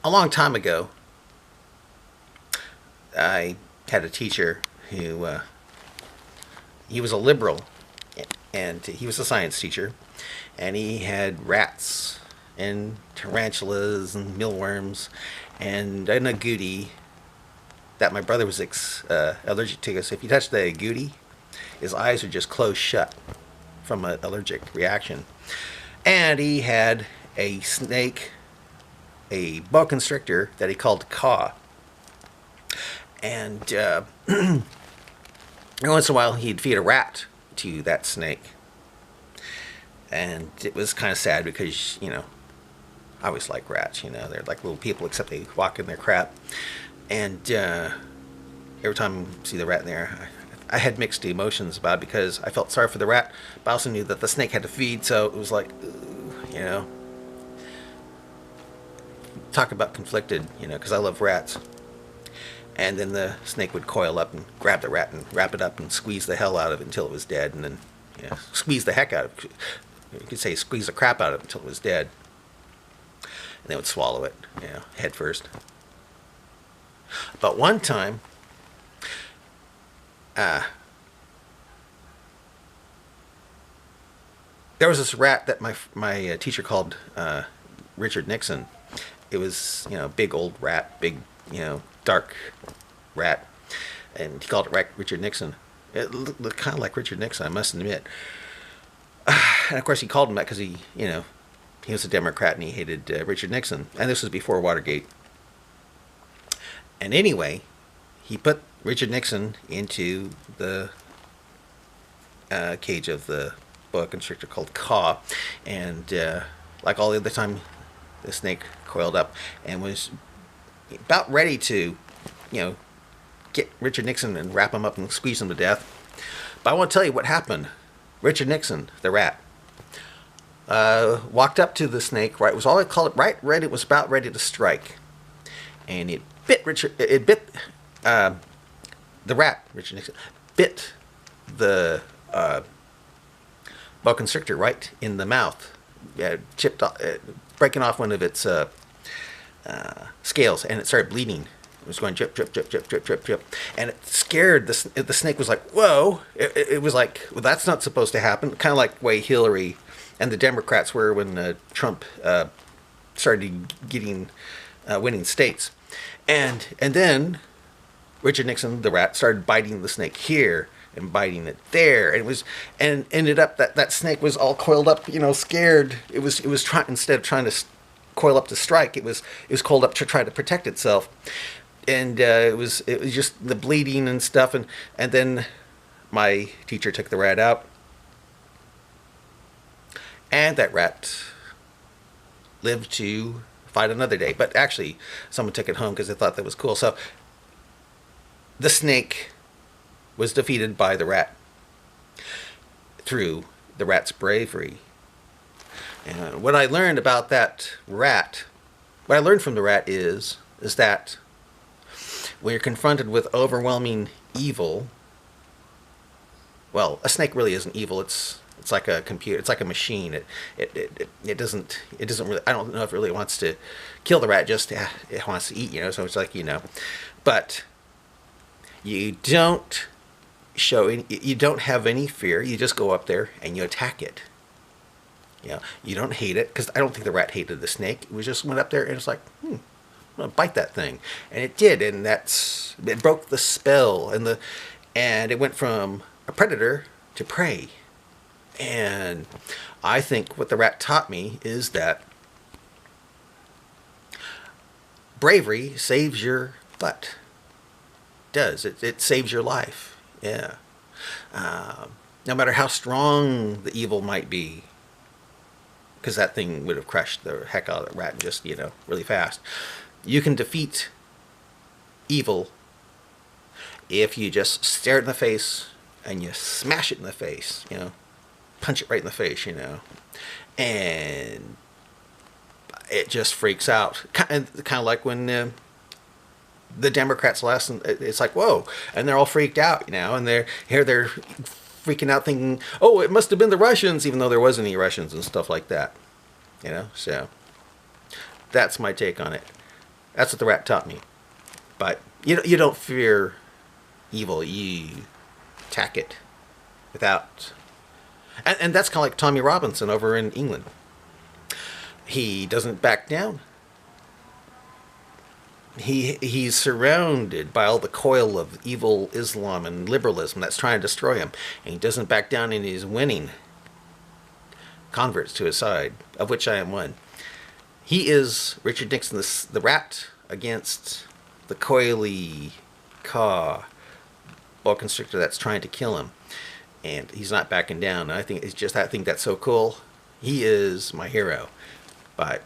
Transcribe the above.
A long time ago, I had a teacher who he was a liberal, and he was a science teacher, and he had rats and tarantulas and mealworms and an agouti that my brother was allergic to. So if you touch the agouti, his eyes would just close shut from an allergic reaction. And he had a snake, a boa constrictor that he called Caw. And every once in a while, he'd feed a rat to that snake. And it was kind of sad because, I always like rats, they're like little people except they walk in their crap. And every time I see the rat in there, I had mixed emotions about it because I felt sorry for the rat, but I also knew that the snake had to feed, so it was like, talk about conflicted, because I love rats. And then the snake would coil up and grab the rat and wrap it up and squeeze the hell out of it until it was dead, and then squeeze the heck out of it. You could say squeeze the crap out of it until it was dead. And they would swallow it, head first. But one time, there was this rat that my teacher called Richard Nixon. It was, big old rat, big, dark rat, and he called it Richard Nixon. It looked kind of like Richard Nixon, I must admit. And of course, he called him that because he was a Democrat and he hated Richard Nixon. And this was before Watergate. And anyway, he put Richard Nixon into the cage of the boa constrictor called Caw, and like all the other time, the snake coiled up and was about ready to, get Richard Nixon and wrap him up and squeeze him to death. But I want to tell you what happened. Richard Nixon, the rat, walked up to the snake. Right, it was all I call it. Right, it was about ready to strike, and it bit Richard. It bit the rat. Richard Nixon bit the boa constrictor right in the mouth, chipped off, breaking off one of its scales, and it started bleeding. It was going drip, drip, drip, drip, drip, drip, drip, and it scared the snake. Was like, whoa! It was like, well, that's not supposed to happen. Kind of like the way Hillary and the Democrats were when Trump started getting winning states, and then Richard Nixon, the rat, started biting the snake here and biting it there, and it was, and ended up that snake was all coiled up, scared. It was trying, instead of trying to coil up to strike, it was coiled up to try to protect itself, and it was just the bleeding and stuff, and then my teacher took the rat out, and that rat lived to fight another day. But actually, someone took it home because they thought that was cool. So the snake was defeated by the rat through the rat's bravery. And what I learned about that rat, what I learned from the rat is that when you're confronted with overwhelming evil, well, a snake really isn't evil. It's like a computer. It's like a machine. It doesn't really. I don't know if it really wants to kill the rat. Just it wants to eat. So it's like but you don't show any. You don't have any fear. You just go up there and you attack it. You don't hate it, because I don't think the rat hated the snake. It was just went up there and it's like, I'm gonna bite that thing, and it did, and it broke the spell, and it went from a predator to prey. And I think what the rat taught me is that bravery saves your butt. It does. It saves your life. Yeah. No matter how strong the evil might be, because that thing would have crushed the heck out of the rat just, really fast. You can defeat evil if you just stare it in the face and you smash it in the face, punch it right in the face, and it just freaks out. Kind of like when the Democrats last, it's like, whoa, and they're all freaked out, and they're freaking out thinking, oh, it must have been the Russians, even though there wasn't any Russians and stuff like that, so that's my take on it. That's what the rat taught me. But you don't fear evil. You attack it without. And that's kind of like Tommy Robinson over in England. He doesn't back down. He's surrounded by all the coil of evil Islam and liberalism that's trying to destroy him, and he doesn't back down, and he's winning converts to his side, of which I am one. He is Richard Nixon, the rat against the coily caw boa constrictor that's trying to kill him, and he's not backing down. I think that's so cool. He is my hero, but